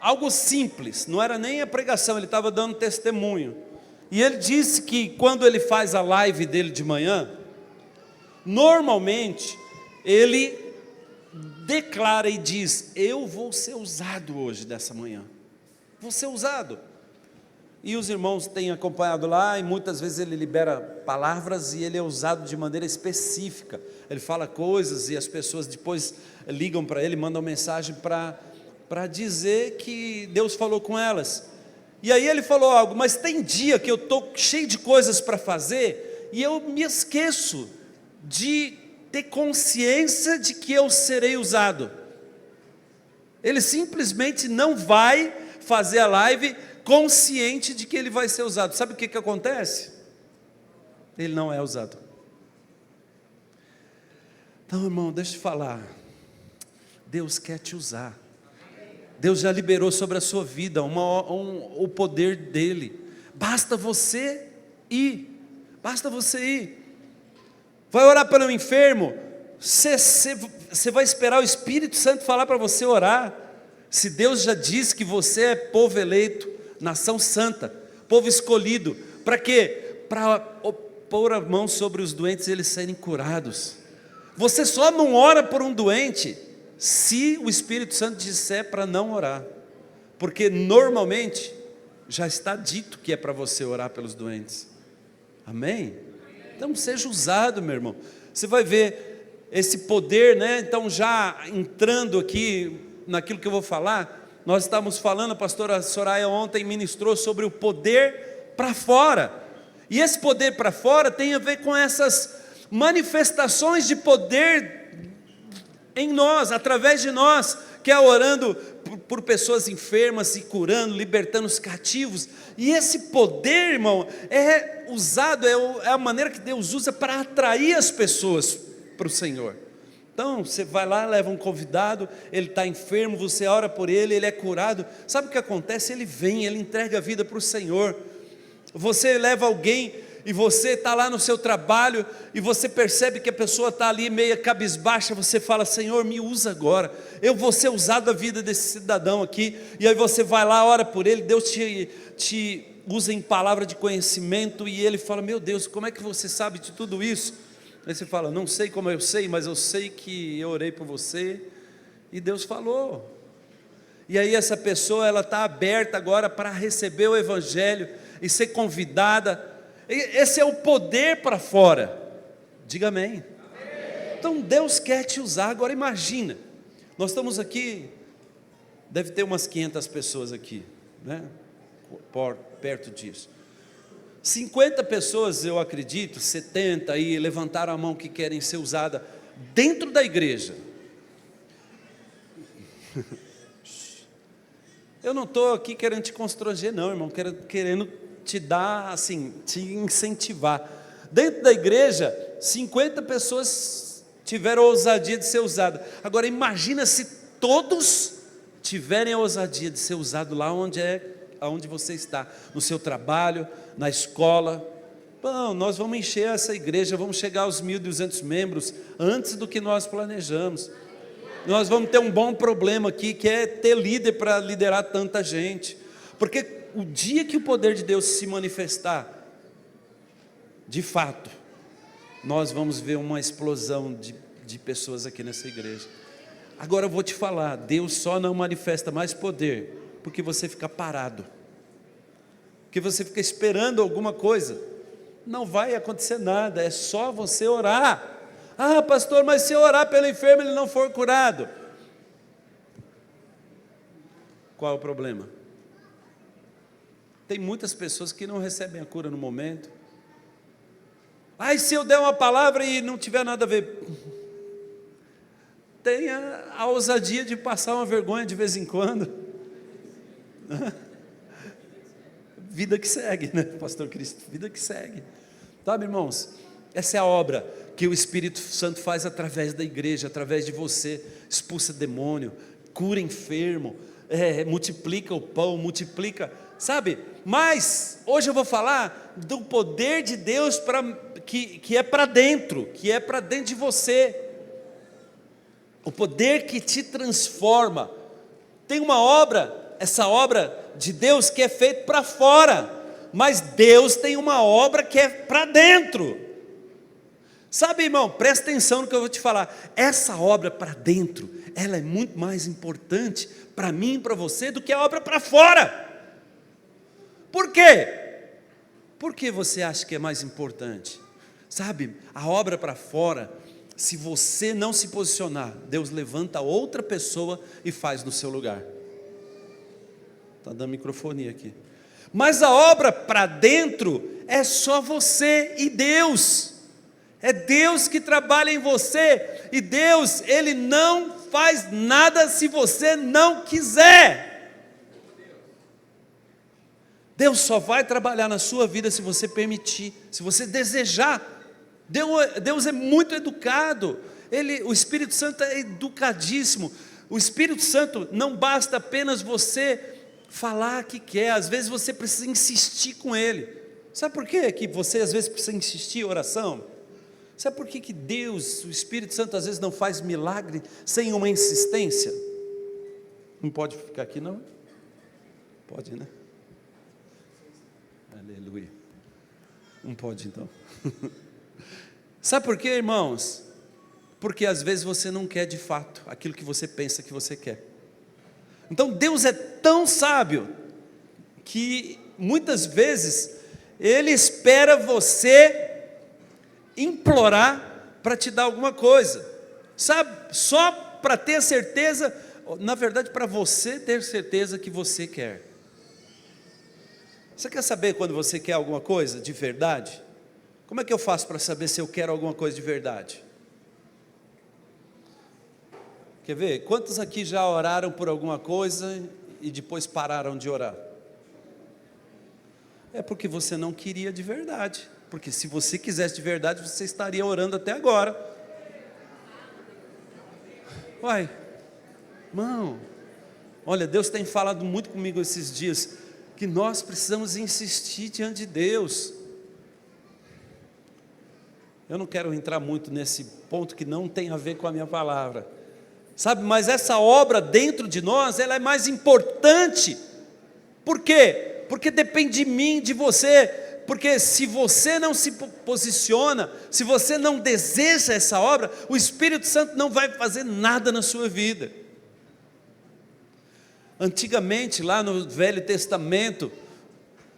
algo simples, não era nem a pregação, ele estava dando testemunho. E ele disse que quando ele faz a live dele de manhã, normalmente ele declara e diz: eu vou ser usado hoje dessa manhã, vou ser usado. E os irmãos têm acompanhado lá, e muitas vezes ele libera palavras e ele é usado de maneira específica. Ele fala coisas e as pessoas depois ligam para ele, mandam mensagem para dizer que Deus falou com elas. E aí ele falou algo: mas tem dia que eu estou cheio de coisas para fazer e eu me esqueço de ter consciência de que eu serei usado. Ele simplesmente não vai fazer a live consciente de que ele vai ser usado. Sabe o que acontece? Ele não é usado. Então, irmão, deixa eu te falar, Deus quer te usar. Deus já liberou sobre a sua vida o poder dele. Basta você ir. Basta você ir. Vai orar pelo enfermo, você vai esperar o Espírito Santo falar para você orar. Se Deus já disse que você é povo eleito, nação santa, povo escolhido, para quê? Para pôr a mão sobre os doentes e eles serem curados. Você só não ora por um doente se o Espírito Santo disser para não orar, porque normalmente já está dito que é para você orar pelos doentes. Amém? Então seja usado, meu irmão. Você vai ver esse poder, né? Então, já entrando aqui naquilo que eu vou falar, nós estávamos falando, a pastora Soraya ontem ministrou sobre o poder para fora. E esse poder para fora tem a ver com essas manifestações de poder em nós, através de nós, que é orando por pessoas enfermas, e curando, libertando os cativos. E esse poder, irmão, é usado, é a maneira que Deus usa para atrair as pessoas para o Senhor. Então, você vai lá, leva um convidado, ele está enfermo, você ora por ele, ele é curado. Sabe o que acontece? Ele vem, ele entrega a vida para o Senhor. Você leva alguém e você está lá no seu trabalho e você percebe que a pessoa está ali meia cabisbaixa, você fala: Senhor, me usa agora, eu vou ser usado a vida desse cidadão aqui. E aí você vai lá, ora por ele, Deus te usa em palavra de conhecimento, e ele fala: meu Deus, como é que você sabe de tudo isso? Aí você fala: não sei como eu sei, mas eu sei que eu orei por você e Deus falou. E aí essa pessoa, ela está aberta agora para receber o Evangelho e ser convidada. Esse é o poder para fora. Diga amém. Então Deus quer te usar. Agora imagina, nós estamos aqui, deve ter umas 500 pessoas aqui, né? Perto disso. 50 pessoas, eu acredito, 70 aí, levantaram a mão que querem ser usadas dentro da igreja. Eu não estou aqui querendo te constranger não, irmão, querendo te dar, assim, te incentivar. Dentro da igreja, 50 pessoas tiveram a ousadia de ser usadas. Agora imagina se todos tiverem a ousadia de ser usados lá onde você está, no seu trabalho, na escola. Bom, nós vamos encher essa igreja, vamos chegar aos 1.200 membros antes do que nós planejamos. Nós vamos ter um bom problema aqui, que é ter líder para liderar tanta gente, porque o dia que o poder de Deus se manifestar, de fato, nós vamos ver uma explosão de pessoas aqui nessa igreja. Agora eu vou te falar, Deus só não manifesta mais poder porque você fica parado, porque você fica esperando alguma coisa. Não vai acontecer nada, é só você orar. Ah, pastor, mas se eu orar pelo enfermo e ele não for curado, qual é o problema? Tem muitas pessoas que não recebem a cura no momento. Ah, e se eu der uma palavra e não tiver nada a ver? Tenha a ousadia de passar uma vergonha de vez em quando. Vida que segue, né, pastor Cristo? Vida que segue. Sabe, irmãos, essa é a obra que o Espírito Santo faz através da igreja, através de você. Expulsa demônio, cura enfermo, multiplica o pão, multiplica, sabe? Mas hoje eu vou falar do poder de Deus que é para dentro, que é para dentro de você. O poder que te transforma. Tem uma obra essa obra de Deus que é feita para fora, mas Deus tem uma obra que é para dentro. Sabe, irmão, presta atenção no que eu vou te falar. Essa obra para dentro, ela é muito mais importante para mim e para você do que a obra para fora. Por quê? Por que você acha que é mais importante? Sabe, a obra para fora, se você não se posicionar, Deus levanta outra pessoa e faz no seu lugar. Está dando microfonia aqui. Mas a obra para dentro é só você e Deus. É Deus que trabalha em você. E Deus, Ele não faz nada se você não quiser. Deus só vai trabalhar na sua vida se você permitir, se você desejar. Deus é muito educado. O Espírito Santo é educadíssimo. O Espírito Santo não basta apenas você falar que quer, às vezes você precisa insistir com Ele. Sabe por quê que você às vezes precisa insistir em oração? Sabe por que Deus, o Espírito Santo às vezes não faz milagre sem uma insistência? Não pode ficar aqui não? Pode, né? Aleluia. Não pode então. Sabe por quê, irmãos? Porque às vezes você não quer de fato aquilo que você pensa que você quer. Então Deus é tão sábio que muitas vezes Ele espera você implorar para te dar alguma coisa, sabe? Só para ter certeza, na verdade para você ter certeza que você quer. Você quer saber quando você quer alguma coisa de verdade? Como é que eu faço para saber se eu quero alguma coisa de verdade? Quer ver? Quantos aqui já oraram por alguma coisa e depois pararam de orar? É porque você não queria de verdade. Porque se você quisesse de verdade, você estaria orando até agora. Uai, irmão, olha, Deus tem falado muito comigo esses dias, que nós precisamos insistir diante de Deus. Eu não quero entrar muito nesse ponto que não tem a ver com a minha palavra, sabe, mas essa obra dentro de nós, ela é mais importante. Por quê? Porque depende de mim, de você. Porque se você não se posiciona, se você não deseja essa obra, o Espírito Santo não vai fazer nada na sua vida. Antigamente, lá no Velho Testamento,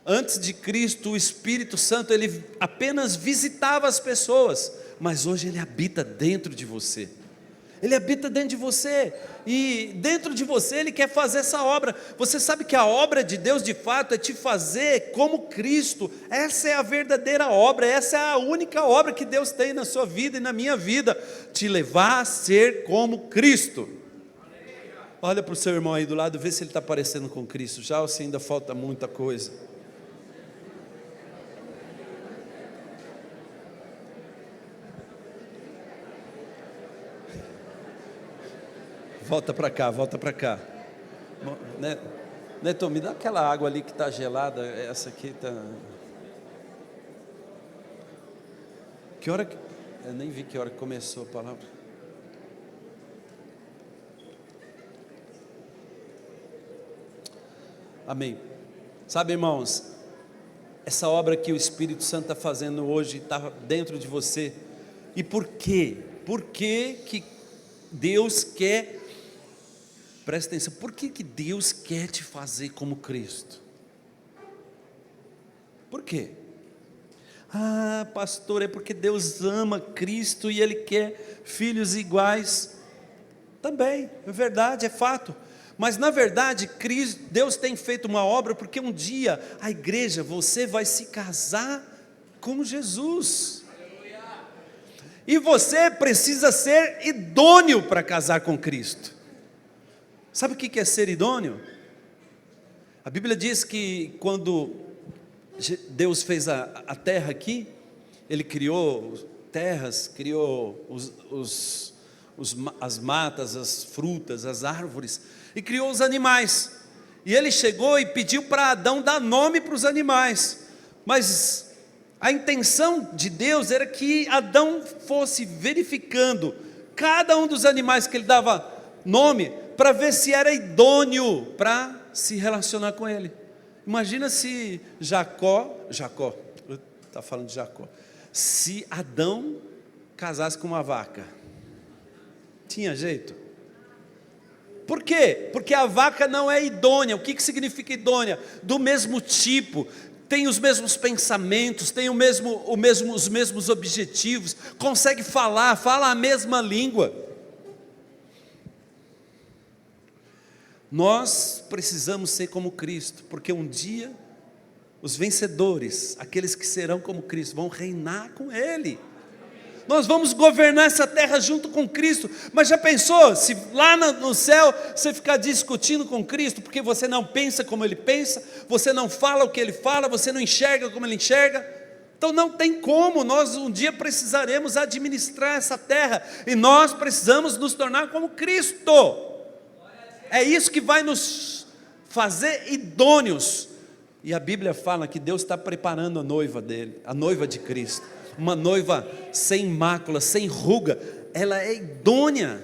antes de Cristo, o Espírito Santo, ele apenas visitava as pessoas, mas hoje ele habita dentro de você. Ele habita dentro de você, e dentro de você Ele quer fazer essa obra. Você sabe que a obra de Deus de fato é te fazer como Cristo. Essa é a verdadeira obra, essa é a única obra que Deus tem na sua vida e na minha vida, te levar a ser como Cristo. Olha para o seu irmão aí do lado, vê se ele está parecendo com Cristo já, ou se ainda falta muita coisa. Volta para cá, volta para cá. Neto, me dá aquela água ali que está gelada, essa aqui está... Que hora que... Eu nem vi que hora que começou a palavra. Amém. Sabe, irmãos, essa obra que o Espírito Santo está fazendo hoje, está dentro de você. E por quê? Por que Deus quer... Presta atenção, por que Deus quer te fazer como Cristo? Por quê? Ah, pastor, é porque Deus ama Cristo e Ele quer filhos iguais. Também, é verdade, é fato. Mas na verdade, Deus tem feito uma obra porque um dia a igreja, você vai se casar com Jesus. E você precisa ser idôneo para casar com Cristo. Sabe o que é ser idôneo? A Bíblia diz que quando Deus fez a terra aqui, Ele criou terras, criou as matas, as frutas, as árvores, e criou os animais. E Ele chegou e pediu para Adão dar nome para os animais. Mas a intenção de Deus era que Adão fosse verificando cada um dos animais que Ele dava nome, para ver se era idôneo para se relacionar com Ele. Imagina se Jacó, está falando de Jacó, se Adão casasse com uma vaca, tinha jeito? Por quê? Porque a vaca não é idônea. O que significa idônea? Do mesmo tipo, tem os mesmos pensamentos, tem os mesmos objetivos, consegue fala a mesma língua. Nós precisamos ser como Cristo, porque um dia os vencedores, aqueles que serão como Cristo, vão reinar com Ele. Nós vamos governar essa terra junto com Cristo. Mas já pensou, se lá no céu você ficar discutindo com Cristo, porque você não pensa como Ele pensa, você não fala o que Ele fala, você não enxerga como Ele enxerga? Então não tem como, nós um dia precisaremos administrar essa terra, e nós precisamos nos tornar como Cristo. É isso que vai nos fazer idôneos. E a Bíblia fala que Deus está preparando a noiva dele, a noiva de Cristo, uma noiva sem mácula, sem ruga, ela é idônea.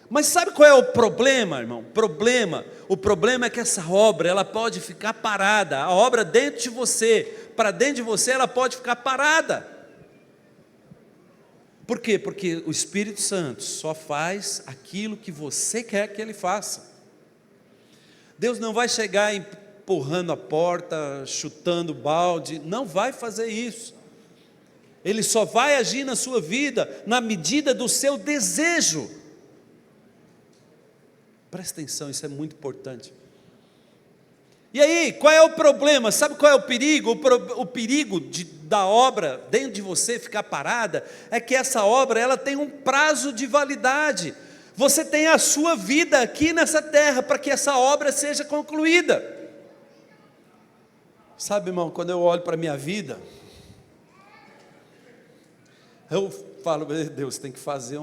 Mas sabe qual é o problema, irmão? O problema é que essa obra, ela pode ficar parada, a obra dentro de você, para dentro de você, ela pode ficar parada. Por quê? Porque o Espírito Santo só faz aquilo que você quer que Ele faça. Deus não vai chegar empurrando a porta, chutando o balde, não vai fazer isso. Ele só vai agir na sua vida na medida do seu desejo. Presta atenção, isso é muito importante. E aí, qual é o problema? Sabe qual é o perigo? O perigo da obra dentro de você ficar parada é que essa obra, ela tem um prazo de validade. Você tem a sua vida aqui nessa terra para que essa obra seja concluída. Sabe, irmão, quando eu olho para a minha vida, eu falo, Deus, tem que fazer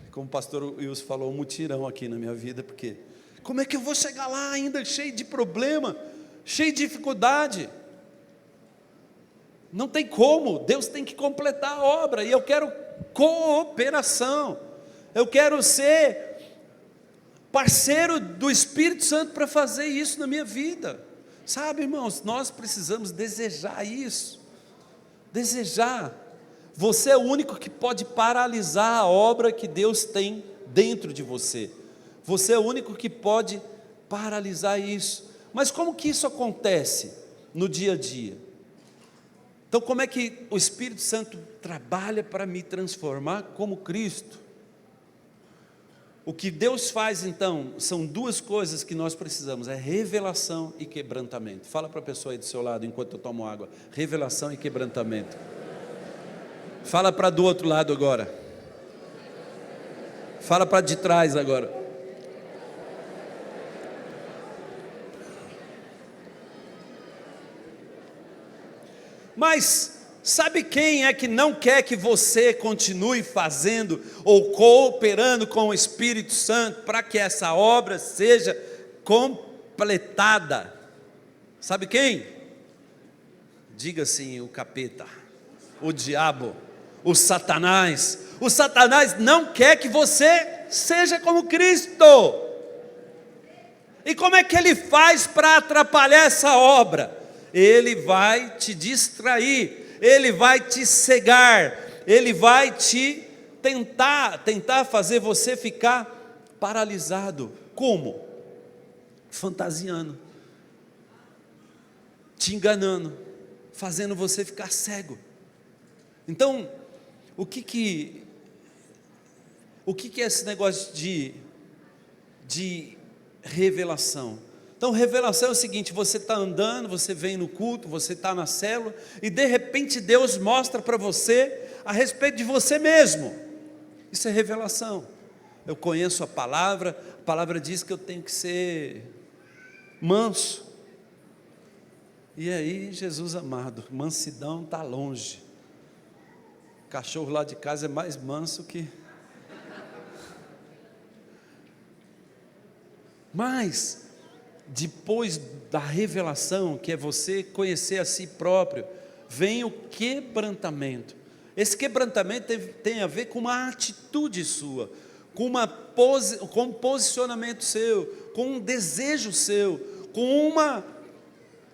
como o pastor Wilson falou, um mutirão aqui na minha vida, porque como é que eu vou chegar lá ainda cheio de problema, cheio de dificuldade? Não tem como, Deus tem que completar a obra, e eu quero cooperação, eu quero ser parceiro do Espírito Santo para fazer isso na minha vida. Sabe, irmãos, nós precisamos desejar isso, desejar. Você é o único que pode paralisar a obra que Deus tem dentro de você. Você é o único que pode paralisar isso. Mas como que isso acontece no dia a dia? Então, como é que o Espírito Santo trabalha para me transformar como Cristo? O que Deus faz, então, são duas coisas que nós precisamos, é revelação e quebrantamento. Fala para a pessoa aí do seu lado, enquanto eu tomo água, revelação e quebrantamento. Fala para do outro lado agora. Fala para de trás agora. Mas sabe quem é que não quer que você continue fazendo ou cooperando com o Espírito Santo para que essa obra seja completada? Sabe quem? Diga assim: o capeta, o diabo, o Satanás. O Satanás não quer que você seja como Cristo. E como é que ele faz para atrapalhar essa obra? Ele vai te distrair, ele vai te cegar, ele vai te tentar fazer você ficar paralisado. Como? Fantasiando, te enganando, fazendo você ficar cego. Então, o que é esse negócio de revelação? Então, revelação é o seguinte: você está andando, você vem no culto, você está na célula, e de repente Deus mostra para você a respeito de você mesmo. Isso é revelação. Eu conheço a palavra diz que eu tenho que ser manso. E aí, Jesus amado, mansidão está longe. O cachorro lá de casa é mais manso que... Mas depois da revelação, que é você conhecer a si próprio, vem o quebrantamento. Esse quebrantamento tem a ver com uma atitude sua, com um posicionamento seu, com um desejo seu, com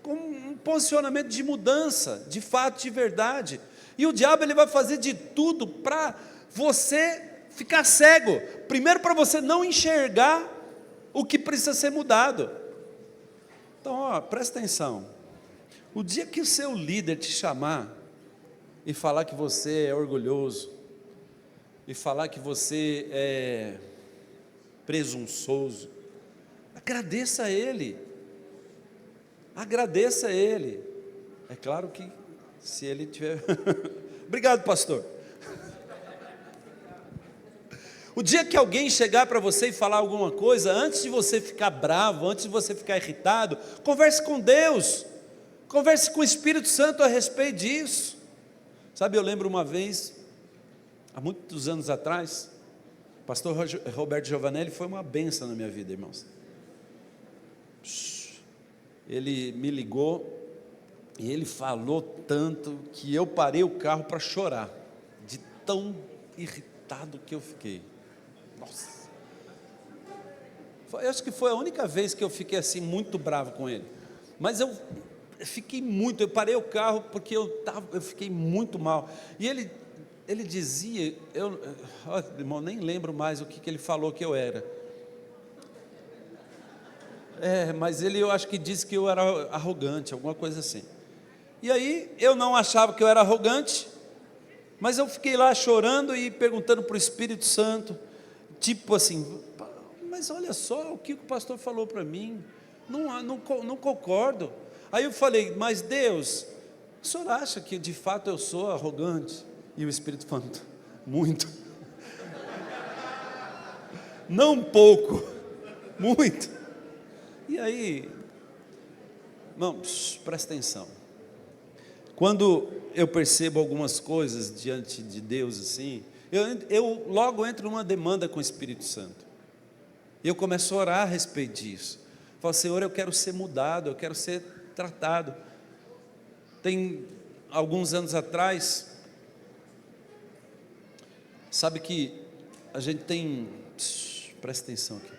um posicionamento de mudança, de fato, de verdade. E o diabo ele vai fazer de tudo para você ficar cego. Primeiro, para você não enxergar o que precisa ser mudado. Então, presta atenção. O dia que o seu líder te chamar e falar que você é orgulhoso, e falar que você é presunçoso, agradeça a ele. Agradeça a ele. É claro que se ele tiver... Obrigado, pastor. O dia que alguém chegar para você e falar alguma coisa, antes de você ficar bravo, antes de você ficar irritado, converse com Deus, converse com o Espírito Santo a respeito disso. Sabe, eu lembro uma vez, há muitos anos atrás, o pastor Roberto Giovanelli foi uma bênção na minha vida, irmãos. Ele me ligou e ele falou tanto que eu parei o carro para chorar, de tão irritado que eu fiquei. Nossa, eu acho que foi a única vez que eu fiquei assim muito bravo com ele, mas eu fiquei muito, eu parei o carro porque eu fiquei muito mal, e ele dizia, irmão, nem lembro mais o que ele falou que eu era, mas eu acho que disse que eu era arrogante, alguma coisa assim, e aí eu não achava que eu era arrogante, mas eu fiquei lá chorando e perguntando para o Espírito Santo, tipo assim, mas olha só o que o pastor falou para mim, não concordo. Aí eu falei, mas Deus, o senhor acha que de fato eu sou arrogante? E o Espírito falou, muito. Não pouco, muito. E aí, irmãos, presta atenção. Quando eu percebo algumas coisas diante de Deus assim, eu logo entro numa demanda com o Espírito Santo. E eu começo a orar a respeito disso. Falo, Senhor, eu quero ser mudado, eu quero ser tratado. Tem alguns anos atrás, sabe que a gente tem, presta atenção aqui,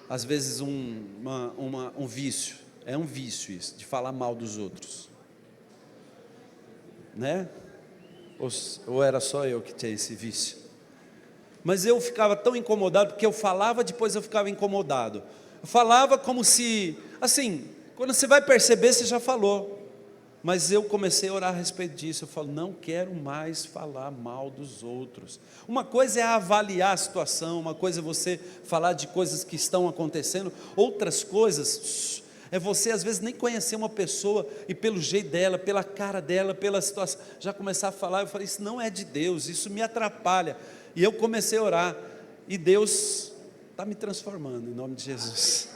às vezes um vício, é um vício isso, de falar mal dos outros, né? Ou era só eu que tinha esse vício? Mas eu ficava tão incomodado, porque eu falava, depois eu ficava incomodado. Eu falava como se, assim, quando você vai perceber, você já falou. Mas eu comecei a orar a respeito disso. Eu falo, não quero mais falar mal dos outros. Uma coisa é avaliar a situação, uma coisa é você falar de coisas que estão acontecendo, outras coisas é você às vezes nem conhecer uma pessoa e pelo jeito dela, pela cara dela, pela situação, já começar a falar. Eu falei, isso não é de Deus, isso me atrapalha. E eu comecei a orar, e Deus está me transformando, em nome de Jesus.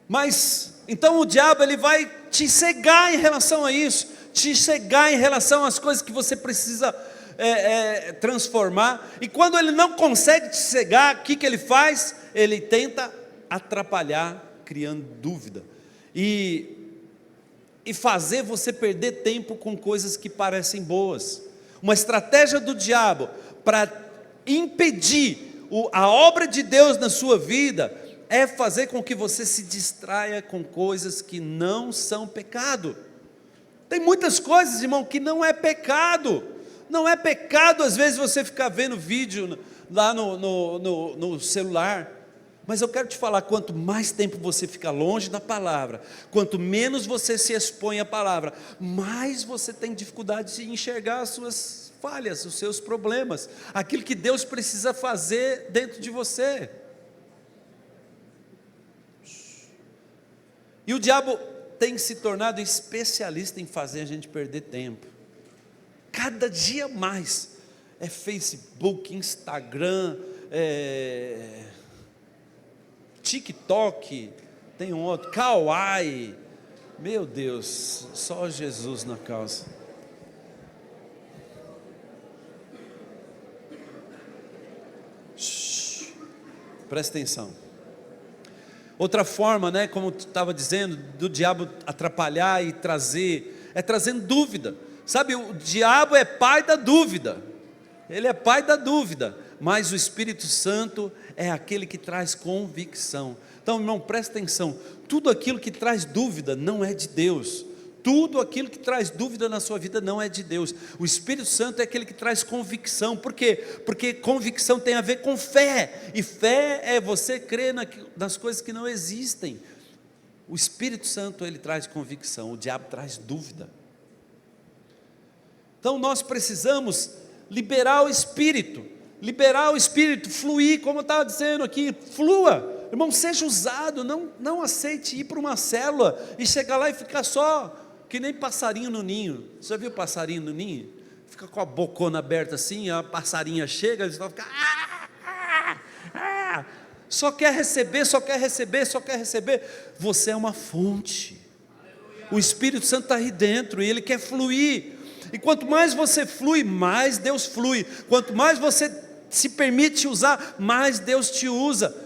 Mas, então o diabo ele vai te cegar em relação a isso, te cegar em relação às coisas que você precisa transformar, e quando ele não consegue te cegar, o que ele faz? Ele tenta atrapalhar, criando dúvida, e fazer você perder tempo com coisas que parecem boas. Uma estratégia do diabo para impedir a obra de Deus na sua vida é fazer com que você se distraia com coisas que não são pecado. Tem muitas coisas, irmão, que não é pecado. Não é pecado às vezes você ficar vendo vídeo lá no celular. Mas eu quero te falar, quanto mais tempo você fica longe da palavra, quanto menos você se expõe à palavra, mais você tem dificuldade de enxergar as suas falhas, os seus problemas, aquilo que Deus precisa fazer dentro de você. E o diabo tem se tornado especialista em fazer a gente perder tempo. Cada dia mais. É Facebook, Instagram, TikTok, tem um outro, Kawaii. Meu Deus, só Jesus na causa. Presta atenção. Outra forma, né, como tu estava dizendo, do diabo atrapalhar e trazer, trazendo dúvida. Sabe, o diabo é pai da dúvida. Ele é pai da dúvida, mas o Espírito Santo é aquele que traz convicção. Então, irmão, presta atenção, tudo aquilo que traz dúvida não é de Deus. Tudo aquilo que traz dúvida na sua vida não é de Deus. O Espírito Santo é aquele que traz convicção. Por quê? Porque convicção tem a ver com fé, e fé é você crer nas coisas que não existem. O Espírito Santo, ele traz convicção, o diabo traz dúvida. Então nós precisamos liberar o Espírito, fluir, como eu estava dizendo aqui, flua, irmão, seja usado, não aceite ir para uma célula e chegar lá e ficar só, que nem passarinho no ninho. Você já viu passarinho no ninho? Fica com a bocona aberta assim, a passarinha chega, eles vão ficar, só quer receber, você é uma fonte, o Espírito Santo está aí dentro, e Ele quer fluir, e quanto mais você flui, mais Deus flui, quanto mais você se permite usar, mais Deus te usa.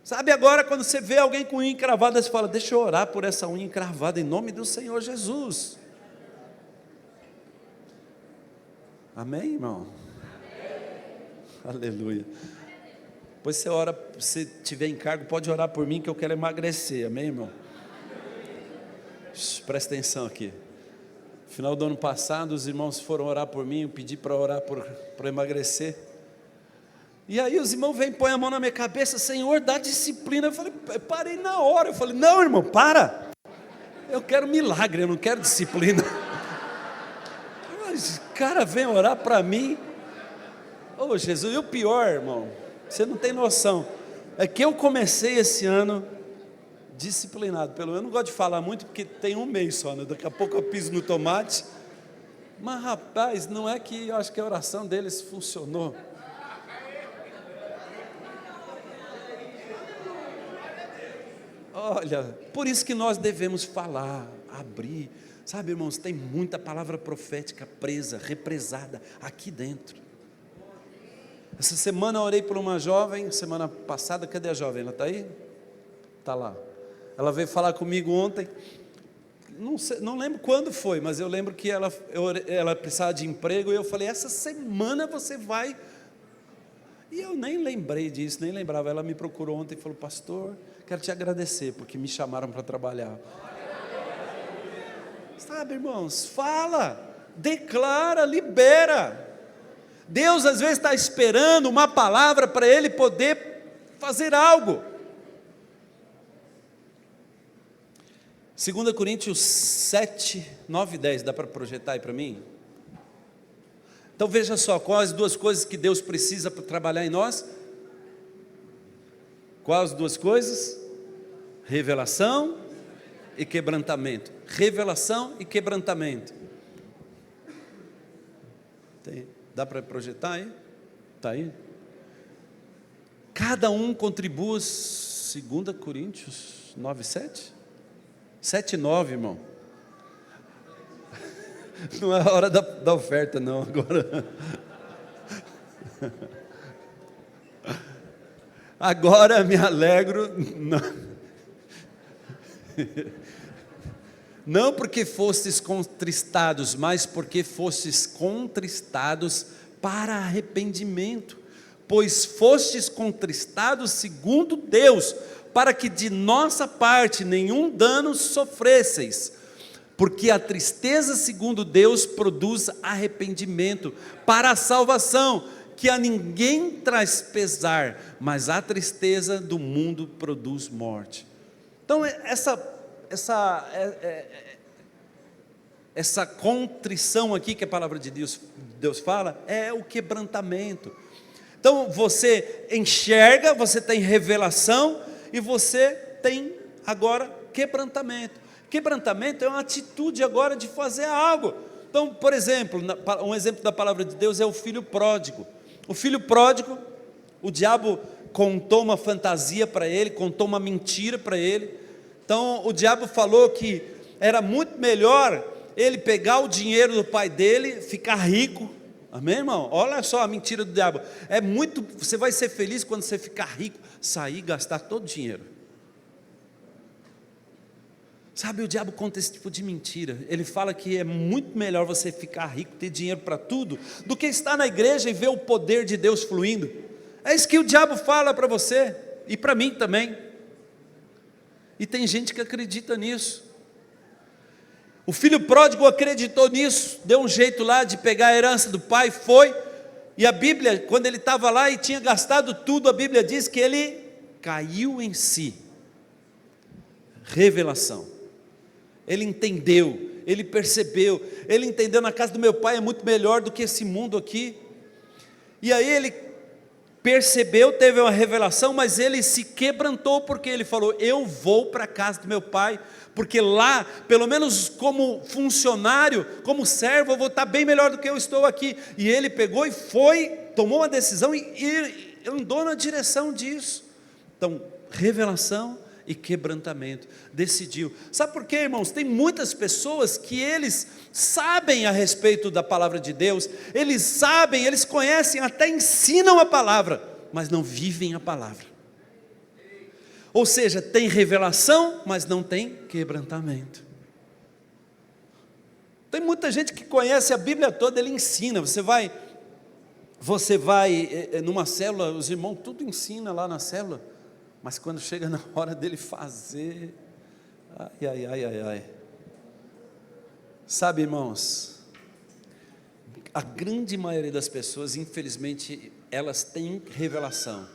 Sabe, agora quando você vê alguém com unha encravada, você fala, deixa eu orar por essa unha encravada, em nome do Senhor Jesus. Amém, irmão? Amém. Aleluia. Depois você ora, se tiver encargo, pode orar por mim que eu quero emagrecer, amém, irmão? Presta atenção aqui. No final do ano passado, os irmãos foram orar por mim, eu pedi para orar para emagrecer. E aí os irmãos vêm, põem a mão na minha cabeça, Senhor, dá disciplina. Eu parei na hora, eu falei, não, irmão, para. Eu quero milagre, eu não quero disciplina. Mas o cara vem orar para mim. Oh, Jesus, e o pior, irmão, você não tem noção, é que eu comecei esse ano disciplinado, pelo menos eu não gosto de falar muito, porque tem um mês só, né? Daqui a pouco eu piso no tomate, mas rapaz, não é que eu acho que a oração deles funcionou. Olha, por isso que nós devemos falar, abrir, sabe, irmãos, tem muita palavra profética presa, represada aqui dentro. Essa semana eu orei por uma jovem, semana passada, cadê a jovem? Ela está aí? Está lá. Ela veio falar comigo ontem, não lembro quando foi, mas eu lembro que ela precisava de emprego, e eu falei, essa semana você vai, e eu nem lembrei disso, nem lembrava. Ela me procurou ontem e falou, pastor, quero te agradecer, porque me chamaram para trabalhar. Sabe, irmãos, fala, declara, libera. Deus às vezes está esperando uma palavra para Ele poder fazer algo. 2 Coríntios 7, 9 e 10, dá para projetar aí para mim? Então veja só, quais as duas coisas que Deus precisa para trabalhar em nós? Quais as duas coisas? Revelação e quebrantamento. Revelação e quebrantamento. Dá para projetar aí? Está aí? Cada um contribua, 2 Coríntios 9, 7? 7, 9, irmão. Não é a hora da oferta, não, agora. Agora me alegro, não porque fostes contristados, mas porque fostes contristados para arrependimento, pois fostes contristados segundo Deus, para que de nossa parte nenhum dano sofresseis, porque a tristeza segundo Deus produz arrependimento para a salvação, que a ninguém traz pesar, mas a tristeza do mundo produz morte. Então essa contrição aqui que a palavra de Deus fala, é o quebrantamento. Então você enxerga, você tem revelação, e você tem agora quebrantamento. Quebrantamento é uma atitude agora de fazer algo. Então, por exemplo, um exemplo da palavra de Deus é o filho pródigo. O filho pródigo, o diabo contou uma fantasia para ele, contou uma mentira para ele. Então o diabo falou que era muito melhor ele pegar o dinheiro do pai dele, ficar rico. Amém, irmão? Olha só a mentira do diabo. Você vai ser feliz quando você ficar rico, sair e gastar todo o dinheiro. Sabe, o diabo conta esse tipo de mentira. Ele fala que é muito melhor você ficar rico, ter dinheiro para tudo, do que estar na igreja e ver o poder de Deus fluindo. É isso que o diabo fala para você, e para mim também. E tem gente que acredita nisso. O filho pródigo acreditou nisso, deu um jeito lá de pegar a herança do pai, foi. E a Bíblia, quando ele estava lá e tinha gastado tudo, a Bíblia diz que ele caiu em si. Revelação. Ele entendeu, ele percebeu, ele entendeu, na casa do meu pai é muito melhor do que esse mundo aqui. E aí ele percebeu, teve uma revelação, mas ele se quebrantou, porque ele falou: eu vou para a casa do meu pai, porque lá, pelo menos como funcionário, como servo, eu vou estar bem melhor do que eu estou aqui. E ele pegou e foi, tomou uma decisão e andou na direção disso. Então, revelação e quebrantamento, decidiu. Sabe por quê, irmãos? Tem muitas pessoas que eles sabem a respeito da palavra de Deus, eles sabem, eles conhecem, até ensinam a palavra, mas não vivem a palavra. Ou seja, tem revelação, mas não tem quebrantamento. Tem muita gente que conhece a Bíblia toda, ele ensina. Você vai numa célula, os irmãos tudo ensina lá na célula, mas quando chega na hora dele fazer, ai. Sabe, irmãos, a grande maioria das pessoas, infelizmente, elas têm revelação,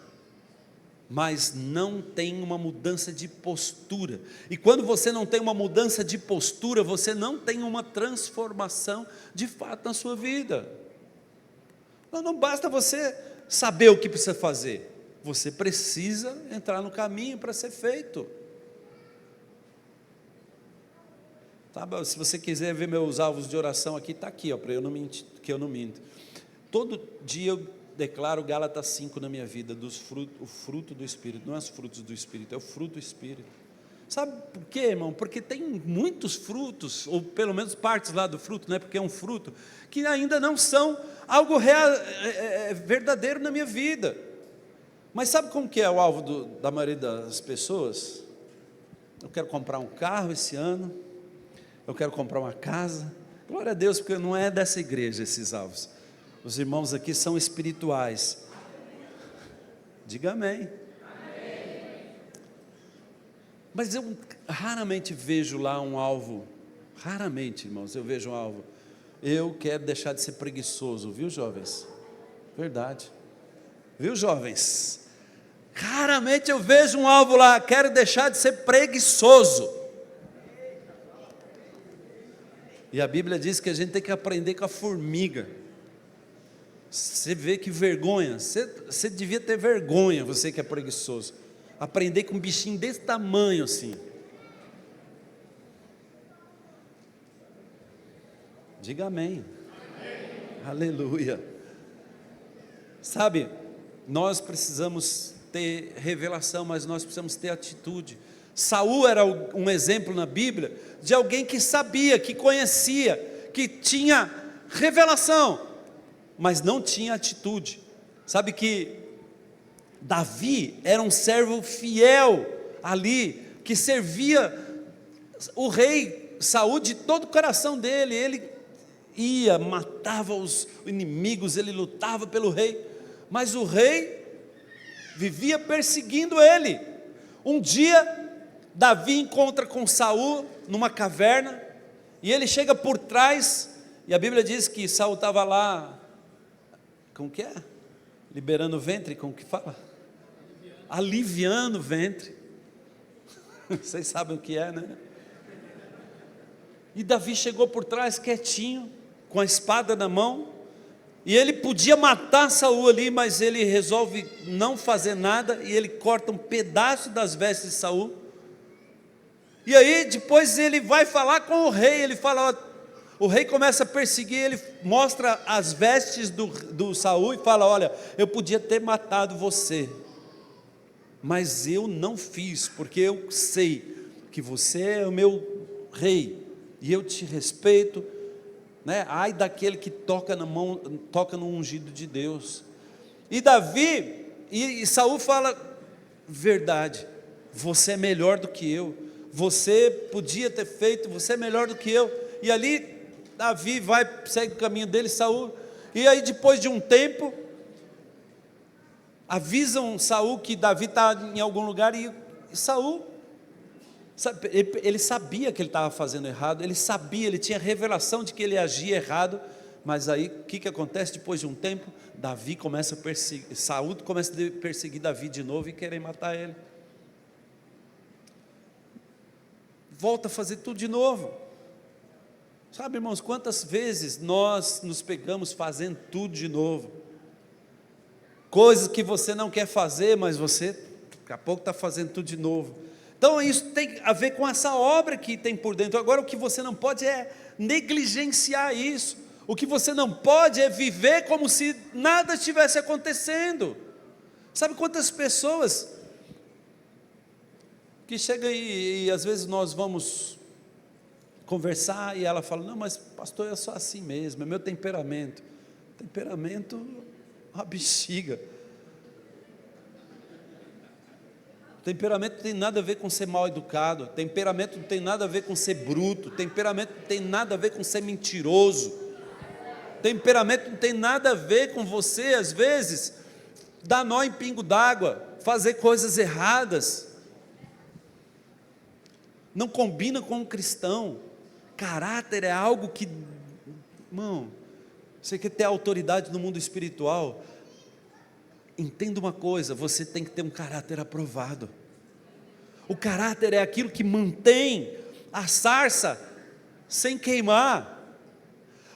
mas não tem uma mudança de postura. E quando você não tem uma mudança de postura, você não tem uma transformação de fato na sua vida. Não basta você saber o que precisa fazer, você precisa entrar no caminho para ser feito. Tá? Se você quiser ver meus alvos de oração aqui, está aqui, para eu não mentir, que eu não minto. Todo dia eu declaro Gálatas 5 na minha vida, o fruto do Espírito, não é os frutos do Espírito, é o fruto do Espírito. Sabe por quê, irmão? Porque tem muitos frutos, ou pelo menos partes lá do fruto, né? Porque é um fruto, que ainda não são algo real, verdadeiro na minha vida. Mas sabe como que é o alvo da maioria das pessoas? Eu quero comprar um carro esse ano, eu quero comprar uma casa. Glória a Deus, porque não é dessa igreja esses alvos. Os irmãos aqui são espirituais. Diga amém. Mas eu raramente vejo lá um alvo. Raramente, irmãos, eu vejo um alvo. Eu quero deixar de ser preguiçoso, viu, jovens? Verdade. Viu, jovens? Raramente eu vejo um alvo lá, quero deixar de ser preguiçoso. E a Bíblia diz que a gente tem que aprender com a formiga. Você vê que vergonha, você devia ter vergonha, você que é preguiçoso. Aprender com um bichinho desse tamanho assim. Diga amém. Aleluia. Sabe, nós precisamos ter revelação, mas nós precisamos ter atitude. Saul era um exemplo na Bíblia de alguém que sabia, que conhecia, que tinha revelação, mas não tinha atitude. Sabe que Davi era um servo fiel ali, que servia o rei Saul de todo o coração dele. Ele ia, matava os inimigos, ele lutava pelo rei, mas o rei vivia perseguindo ele. Um dia Davi encontra com Saul numa caverna, e ele chega por trás, e a Bíblia diz que Saul estava lá, como que é? Liberando o ventre, como que fala? Aliviando o ventre. Vocês sabem o que é, né? E Davi chegou por trás quietinho, com a espada na mão, e ele podia matar Saul ali, mas ele resolve não fazer nada, e ele corta um pedaço das vestes de Saul. E aí depois ele vai falar com o rei, ele fala, o rei começa a perseguir, ele mostra as vestes do Saul e fala, olha, eu podia ter matado você, mas eu não fiz, porque eu sei que você é o meu rei, e eu te respeito, né? Ai daquele que toca no ungido de Deus. E Davi, e Saul fala, verdade, você é melhor do que eu, você podia ter feito, você é melhor do que eu. E ali Davi segue o caminho dele, Saul, e aí depois de um tempo, avisam Saul que Davi está em algum lugar, e Saul, ele sabia que ele estava fazendo errado, ele sabia, ele tinha revelação de que ele agia errado, mas aí o que acontece depois de um tempo? Saul começa a perseguir Davi de novo e querer matar ele. Volta a fazer tudo de novo. Sabe, irmãos, quantas vezes nós nos pegamos fazendo tudo de novo? Coisas que você não quer fazer, mas você daqui a pouco está fazendo tudo de novo. Então isso tem a ver com essa obra que tem por dentro. Agora o que você não pode é negligenciar isso. O que você não pode é viver como se nada estivesse acontecendo. Sabe quantas pessoas que chegam e às vezes nós vamos conversar e ela fala, não, mas pastor, eu sou assim mesmo, é meu temperamento. Temperamento, uma bexiga. Temperamento não tem nada a ver com ser mal educado, temperamento não tem nada a ver com ser bruto, temperamento não tem nada a ver com ser mentiroso, temperamento não tem nada a ver com você, às vezes, dar nó em pingo d'água, fazer coisas erradas. Não combina com um cristão. Caráter é algo que, irmão, você quer ter autoridade no mundo espiritual, entenda uma coisa, você tem que ter um caráter aprovado. O caráter é aquilo que mantém a sarça sem queimar,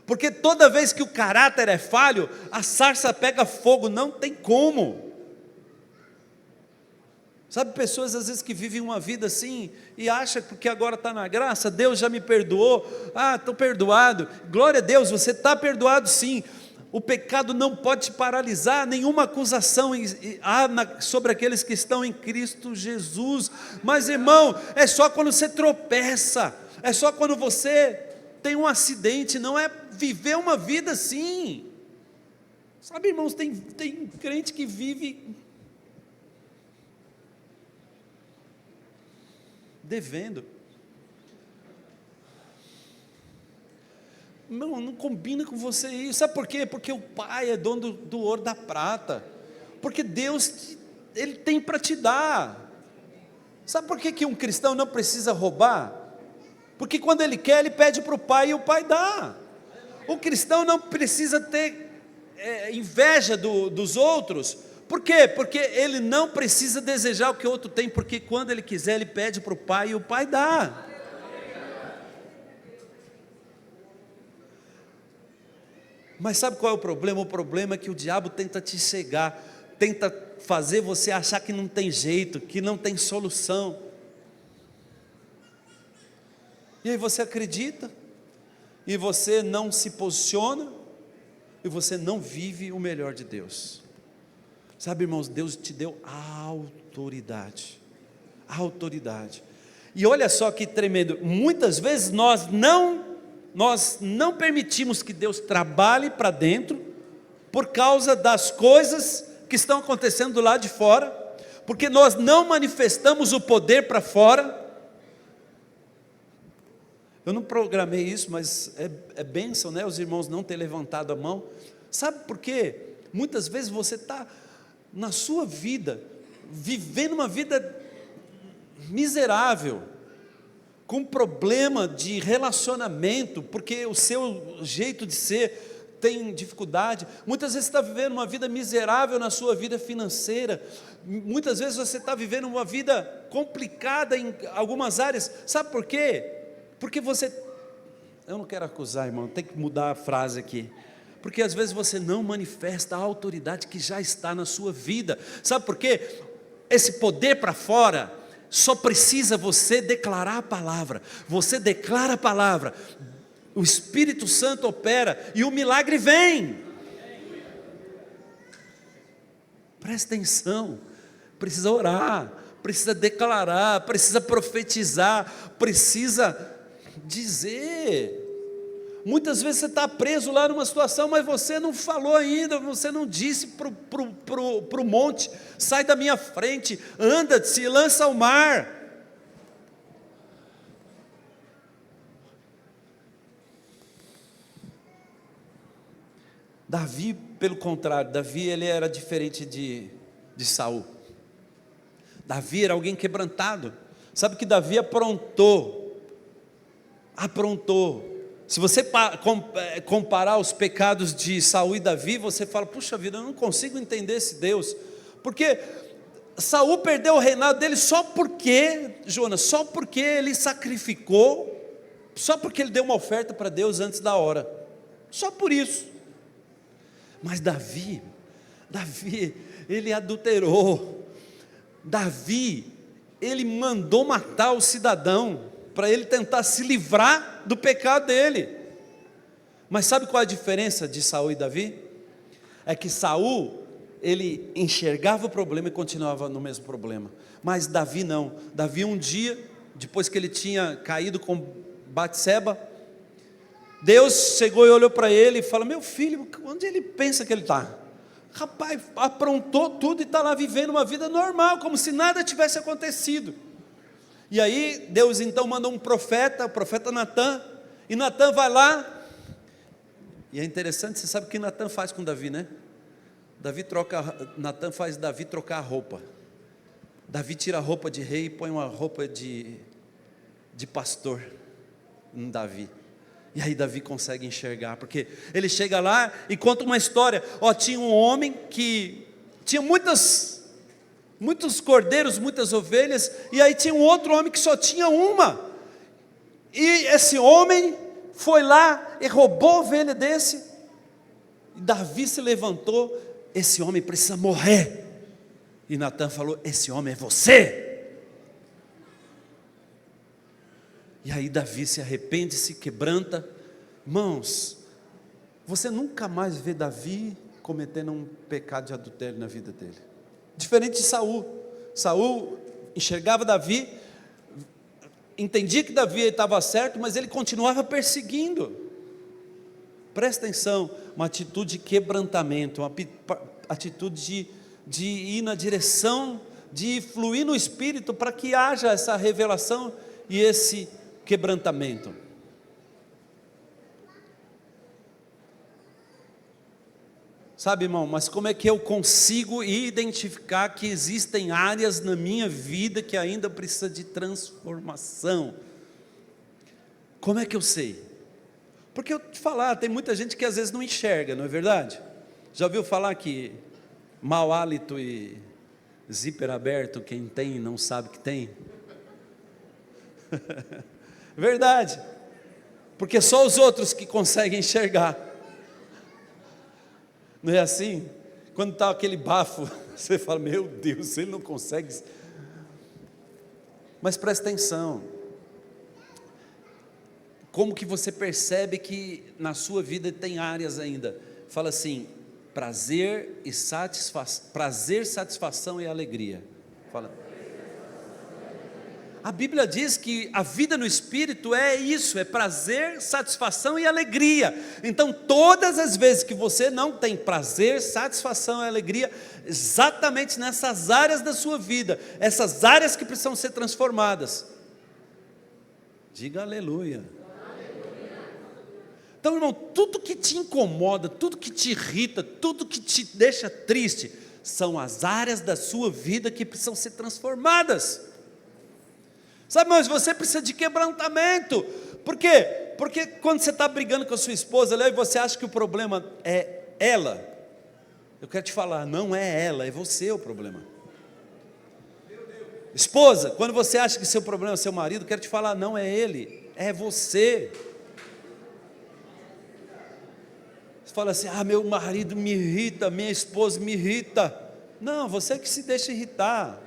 porque toda vez que o caráter é falho, a sarça pega fogo, não tem como. Sabe, pessoas às vezes que vivem uma vida assim, e acham que agora está na graça, Deus já me perdoou, estou perdoado, glória a Deus, você está perdoado sim. O pecado não pode te paralisar, nenhuma acusação há sobre aqueles que estão em Cristo Jesus. Mas irmão, é só quando você tropeça, é só quando você tem um acidente, não é viver uma vida assim. Sabe, irmãos, tem crente que vive devendo. Não combina com você isso. Sabe por quê? Porque o Pai é dono do ouro, da prata. Porque Deus, Ele tem para te dar. Sabe por que um cristão não precisa roubar? Porque quando ele quer, ele pede para o Pai e o Pai dá. O cristão não precisa ter inveja dos outros. Por quê? Porque ele não precisa desejar o que o outro tem, porque quando ele quiser, ele pede para o Pai e o Pai dá. Mas sabe qual é o problema? O problema é que o diabo tenta te cegar, tenta fazer você achar que não tem jeito, que não tem solução. E aí você acredita, e você não se posiciona, e você não vive o melhor de Deus. Sabe, irmãos, Deus te deu autoridade. Autoridade. E olha só que tremendo, muitas vezes nós não permitimos que Deus trabalhe para dentro, por causa das coisas que estão acontecendo do lado de fora, porque nós não manifestamos o poder para fora. Eu não programei isso, mas é bênção, né? Os irmãos não ter levantado a mão. Sabe por quê? Muitas vezes você está na sua vida, vivendo uma vida miserável, com problema de relacionamento, porque o seu jeito de ser tem dificuldade. Muitas vezes você está vivendo uma vida miserável na sua vida financeira, muitas vezes você está vivendo uma vida complicada em algumas áreas. Sabe por quê? Porque eu não quero acusar, irmão, tem que mudar a frase aqui. Porque às vezes você não manifesta a autoridade que já está na sua vida. Sabe por quê? Esse poder para fora, só precisa você declarar a palavra. Você declara a palavra, o Espírito Santo opera e o milagre vem. Presta atenção, precisa orar, precisa declarar, precisa profetizar, precisa dizer. Muitas vezes você está preso lá numa situação, mas você não falou ainda, você não disse para o monte, sai da minha frente, anda, se lança ao mar. Davi, pelo contrário, Davi ele era diferente de Saul. Davi era alguém quebrantado. Sabe que Davi aprontou. Se você comparar os pecados de Saul e Davi, você fala, puxa vida, eu não consigo entender esse Deus. Porque Saul perdeu o reinado dele só porque ele sacrificou, só porque ele deu uma oferta para Deus antes da hora. Só por isso. Mas Davi, ele adulterou. Davi, ele mandou matar o cidadão, para ele tentar se livrar do pecado dele. Mas sabe qual é a diferença de Saul e Davi? É que Saul, ele enxergava o problema e continuava no mesmo problema. Mas Davi não. Davi um dia, depois que ele tinha caído com Batseba, Deus chegou e olhou para ele e falou, meu filho, onde ele pensa que ele está? Rapaz, aprontou tudo e está lá vivendo uma vida normal, como se nada tivesse acontecido. E aí Deus então manda um profeta, o profeta Natan, e Natan vai lá, e é interessante, você sabe o que Natan faz com Davi, né? Natan faz Davi trocar a roupa. Davi tira a roupa de rei e põe uma roupa de pastor em Davi. E aí Davi consegue enxergar, porque ele chega lá e conta uma história. Tinha um homem que tinha muitos cordeiros, muitas ovelhas, e aí tinha um outro homem que só tinha uma. E esse homem foi lá e roubou a ovelha desse. E Davi se levantou, esse homem precisa morrer. E Natan falou, esse homem é você. E aí Davi se arrepende, se quebranta. Irmãos, você nunca mais vê Davi cometendo um pecado de adultério na vida dele. Diferente de Saul. Saul enxergava Davi, entendia que Davi estava certo, mas ele continuava perseguindo. Presta atenção, uma atitude de quebrantamento, uma atitude de ir na direção, de fluir no Espírito, para que haja essa revelação e esse quebrantamento. Sabe, irmão, mas como é que eu consigo identificar que existem áreas na minha vida que ainda precisa de transformação? Como é que eu sei? Porque eu te falar, tem muita gente que às vezes não enxerga, não é verdade? Já ouviu falar que mau hálito e zíper aberto, quem tem não sabe que tem? Verdade, porque só os outros que conseguem enxergar. Não é assim? Quando está aquele bafo, você fala, meu Deus, ele não consegue. Mas presta atenção, como que você percebe que na sua vida tem áreas ainda? Fala assim, prazer, satisfação e alegria. Fala. A Bíblia diz que a vida no Espírito é isso, é prazer, satisfação e alegria. Então todas as vezes que você não tem prazer, satisfação e alegria, exatamente nessas áreas da sua vida, essas áreas que precisam ser transformadas. Diga aleluia. Então, irmão, tudo que te incomoda, tudo que te irrita, tudo que te deixa triste, são as áreas da sua vida que precisam ser transformadas. Sabe, mas você precisa de quebrantamento. Por quê? Porque quando você está brigando com a sua esposa, e você acha que o problema é ela, eu quero te falar, não é ela, é você o problema. Esposa, quando você acha que seu problema é seu marido, eu quero te falar, não é ele, é você. Você fala assim, meu marido me irrita, minha esposa me irrita. Não, você que se deixa irritar.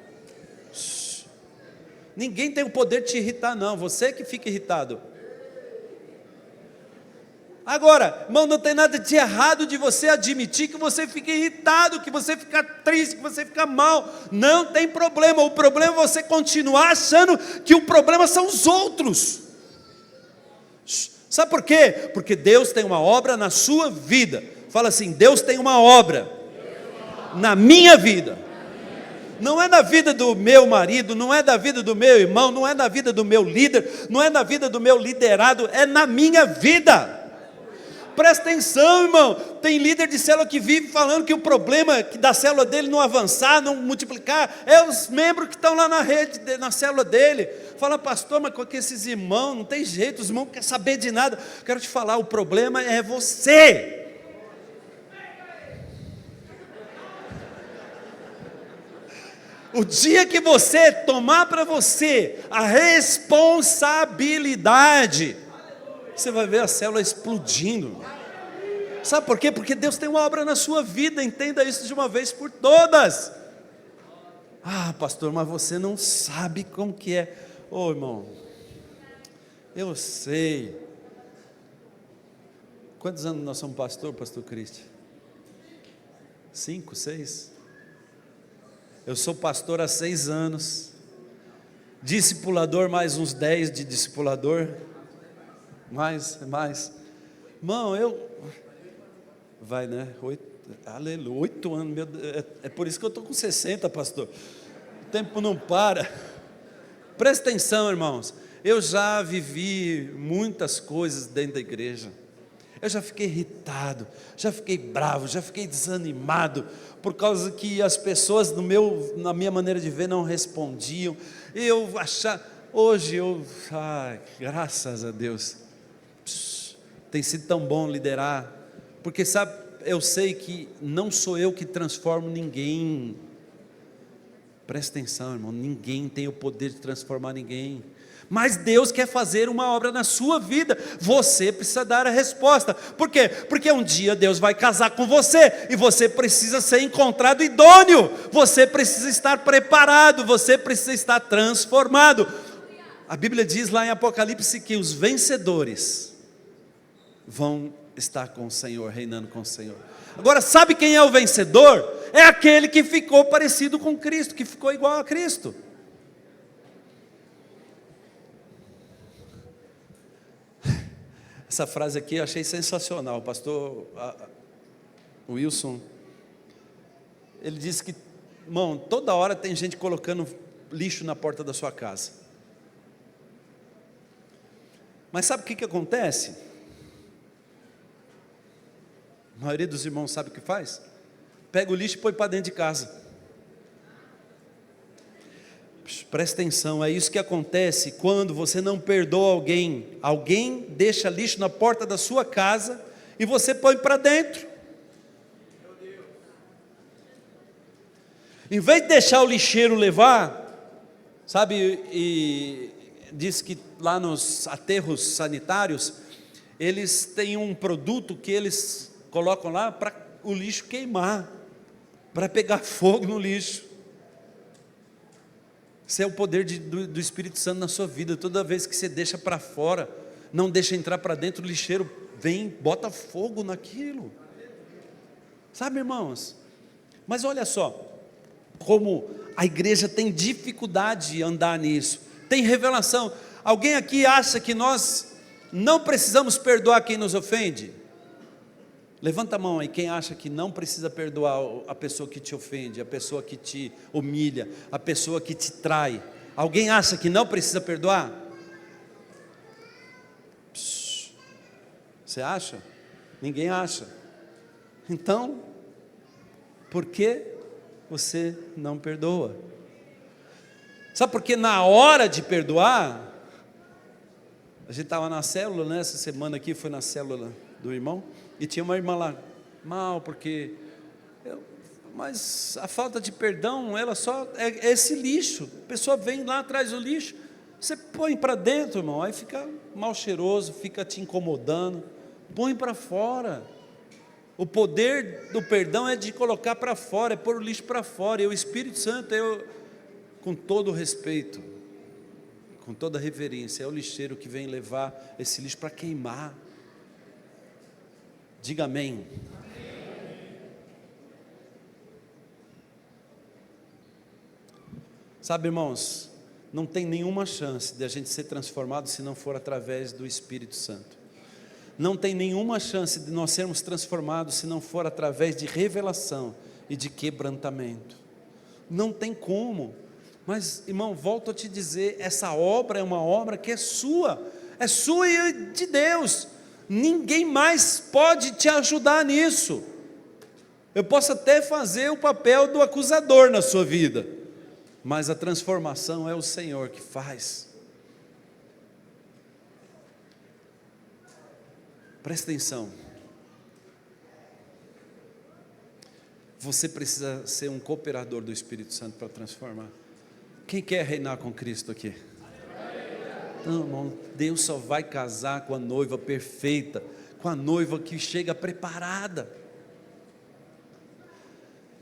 Ninguém tem o poder de te irritar não, você que fica irritado. Agora, irmão, não tem nada de errado de você admitir que você fica irritado, que você fica triste, que você fica mal. Não tem problema, o problema é você continuar achando que o problema são os outros. Sabe por quê? Porque Deus tem uma obra na sua vida. Fala assim, Deus tem uma obra na minha vida. Não é na vida do meu marido, não é da vida do meu irmão, não é na vida do meu líder, não é na vida do meu liderado, é na minha vida. Presta atenção, irmão. Tem líder de célula que vive falando que o problema da célula dele não avançar, não multiplicar, é os membros que estão lá na rede, na célula dele. Fala, pastor, mas com esses irmãos, não tem jeito, os irmãos não querem saber de nada. Quero te falar, o problema é você. O dia que você tomar para você a responsabilidade, você vai ver a célula explodindo. Sabe por quê? Porque Deus tem uma obra na sua vida, entenda isso de uma vez por todas. Ah, pastor, mas você não sabe como que é. Ô, irmão, eu sei. Quantos anos nós somos pastor Cristian? 5, 6? Eu sou pastor há 6 anos, discipulador mais uns 10 de discipulador, mais, irmão, vai, né, 8 anos, meu Deus, é por isso que eu estou com 60, pastor, o tempo não para. Presta atenção, irmãos, eu já vivi muitas coisas dentro da igreja, eu já fiquei irritado, já fiquei bravo, já fiquei desanimado, por causa que as pessoas na minha maneira de ver não respondiam, hoje graças a Deus, tem sido tão bom liderar, porque sabe, eu sei que não sou eu que transformo ninguém, presta atenção, irmão, ninguém tem o poder de transformar ninguém, mas Deus quer fazer uma obra na sua vida, você precisa dar a resposta. Por quê? Porque um dia Deus vai casar com você, e você precisa ser encontrado idôneo, você precisa estar preparado, você precisa estar transformado. A Bíblia diz lá em Apocalipse que os vencedores vão estar com o Senhor, reinando com o Senhor. Agora, sabe quem é o vencedor? É aquele que ficou parecido com Cristo, que ficou igual a Cristo. Essa frase aqui eu achei sensacional. O pastor Wilson, ele disse que, irmão, toda hora tem gente colocando lixo na porta da sua casa. Mas sabe o que acontece? A maioria dos irmãos sabe o que faz? Pega o lixo e põe para dentro de casa. Presta atenção, é isso que acontece quando você não perdoa alguém deixa lixo na porta da sua casa e você põe para dentro. Em vez de deixar o lixeiro levar, sabe, e diz que lá nos aterros sanitários, eles têm um produto que eles colocam lá para o lixo queimar, para pegar fogo no lixo. Esse é o poder do Espírito Santo na sua vida. Toda vez que você deixa para fora, não deixa entrar para dentro, o lixeiro vem, bota fogo naquilo. Sabe, irmãos? Mas olha só, como a igreja tem dificuldade de andar nisso. Tem revelação. Alguém aqui acha que nós não precisamos perdoar quem nos ofende? Levanta a mão aí, quem acha que não precisa perdoar a pessoa que te ofende, a pessoa que te humilha, a pessoa que te trai. Alguém acha que não precisa perdoar? Você acha? Ninguém acha. Então, por que você não perdoa? Sabe por que na hora de perdoar, a gente estava na célula, né? Essa semana aqui foi na célula do irmão, e tinha uma irmã lá, mal, porque mas a falta de perdão, ela só é esse lixo, a pessoa vem lá atrás do lixo, você põe para dentro, irmão, aí fica mal cheiroso, fica te incomodando, põe para fora. O poder do perdão é de colocar para fora, é pôr o lixo para fora, e o Espírito Santo, com todo o respeito, com toda a reverência, é o lixeiro que vem levar esse lixo para queimar. Diga amém. Sabe, irmãos, não tem nenhuma chance de a gente ser transformado se não for através do Espírito Santo. Não tem nenhuma chance de nós sermos transformados se não for através de revelação e de quebrantamento. Não tem como. Mas, irmão, volto a te dizer, essa obra é uma obra que é sua e de Deus. Ninguém mais pode te ajudar nisso. Eu posso até fazer o papel do acusador na sua vida, mas a transformação é o Senhor que faz. Presta atenção. Você precisa ser um cooperador do Espírito Santo para transformar. Quem quer reinar com Cristo aqui? Não, irmão, Deus só vai casar com a noiva perfeita, com a noiva que chega preparada.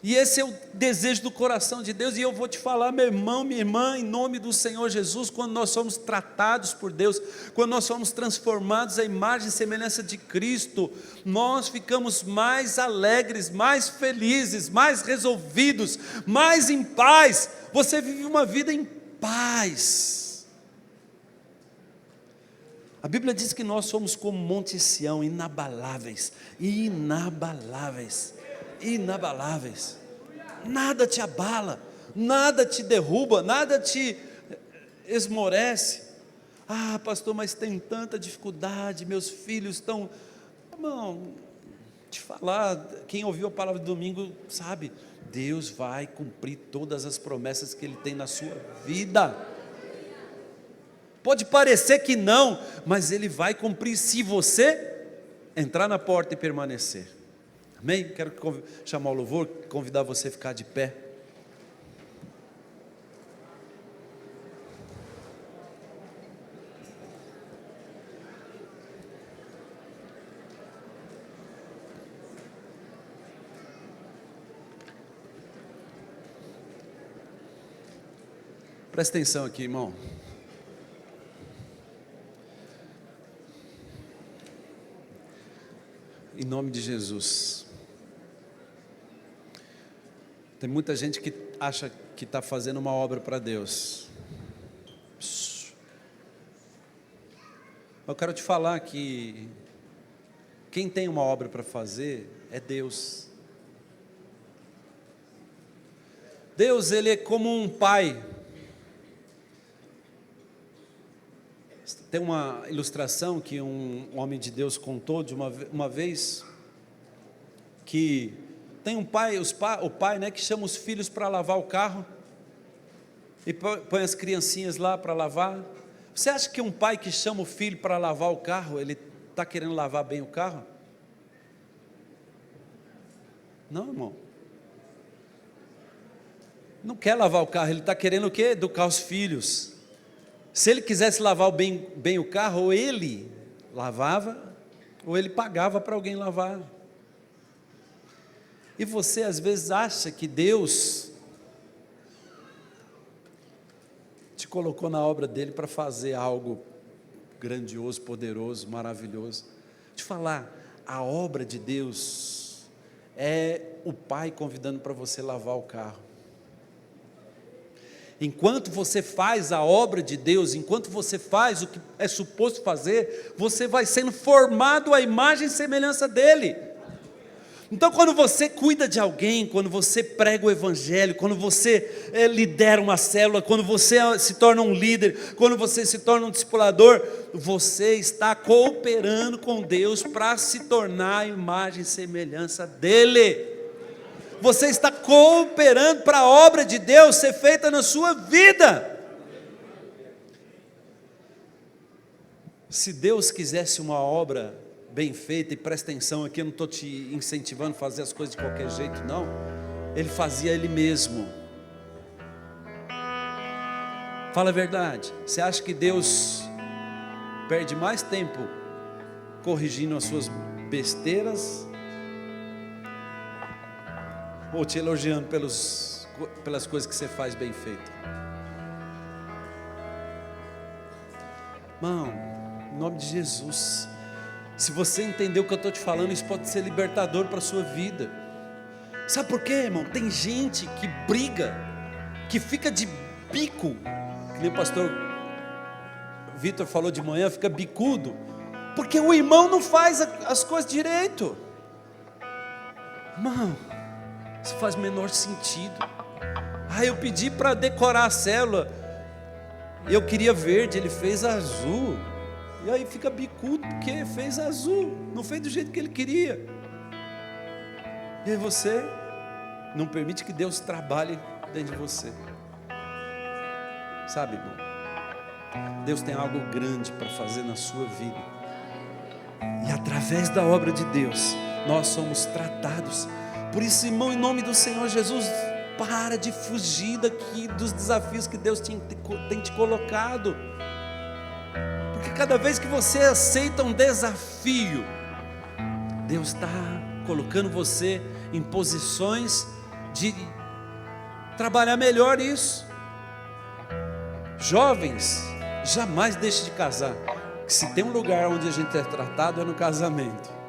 E esse é o desejo do coração de Deus. E eu vou te falar, meu irmão, minha irmã, em nome do Senhor Jesus, quando nós somos tratados por Deus, quando nós somos transformados à imagem e semelhança de Cristo, nós ficamos mais alegres, mais felizes, mais resolvidos, mais em paz. Você vive uma vida em paz. A Bíblia diz que nós somos como Monte Sião, inabaláveis, inabaláveis, inabaláveis. Nada te abala, nada te derruba, nada te esmorece. Ah, pastor, mas tem tanta dificuldade, meus filhos estão... Irmão, te falar, quem ouviu a palavra do domingo sabe, Deus vai cumprir todas as promessas que Ele tem na sua vida. Pode parecer que não, mas Ele vai cumprir se você entrar na porta e permanecer. Amém? Quero chamar o louvor, convidar você a ficar de pé. Presta atenção aqui, irmão. Em nome de Jesus. Tem muita gente que acha que está fazendo uma obra para Deus. Eu quero te falar que quem tem uma obra para fazer é Deus. Deus, Ele é como um pai. Tem uma ilustração que um homem de Deus contou de uma vez, que tem um pai, o pai, né, que chama os filhos para lavar o carro, e põe as criancinhas lá para lavar. Você acha que um pai que chama o filho para lavar o carro, ele está querendo lavar bem o carro? Não, irmão. Não quer lavar o carro, ele está querendo o quê? Educar os filhos. Se ele quisesse lavar bem o carro, ou ele lavava, ou ele pagava para alguém lavar. E você às vezes acha que Deus te colocou na obra dele para fazer algo grandioso, poderoso, maravilhoso. Deixa eu falar, a obra de Deus é o pai convidando para você lavar o carro. Enquanto você faz a obra de Deus, enquanto você faz o que é suposto fazer, você vai sendo formado à imagem e semelhança dEle. Então, quando você cuida de alguém, quando você prega o Evangelho, quando você lidera uma célula, quando você se torna um líder, quando você se torna um discipulador, você está cooperando com Deus para se tornar a imagem e semelhança dEle. Você está cooperando para a obra de Deus ser feita na sua vida. Se Deus quisesse uma obra bem feita, e presta atenção aqui, eu não estou te incentivando a fazer as coisas de qualquer jeito, não. Ele fazia Ele mesmo. Fala a verdade. Você acha que Deus perde mais tempo corrigindo as suas besteiras, ou te elogiando pelas coisas que você faz bem feito? Irmão, em nome de Jesus, se você entender o que eu estou te falando, isso pode ser libertador para a sua vida. Sabe por quê, irmão? Tem gente que briga, que fica de bico, que nem o pastor Vitor falou de manhã, fica bicudo, porque o irmão não faz as coisas direito. Irmão, isso faz o menor sentido. Eu pedi para decorar a célula, eu queria verde, ele fez azul. E aí fica bicudo porque fez azul, não fez do jeito que ele queria. E aí você não permite que Deus trabalhe dentro de você. Sabe, irmão? Deus tem algo grande para fazer na sua vida. E através da obra de Deus, nós somos tratados. Por isso, irmão, em nome do Senhor Jesus, para de fugir daqui dos desafios que Deus tem te colocado. Porque cada vez que você aceita um desafio, Deus está colocando você em posições de trabalhar melhor isso. Jovens, jamais deixe de casar. Se tem um lugar onde a gente é tratado, é no casamento.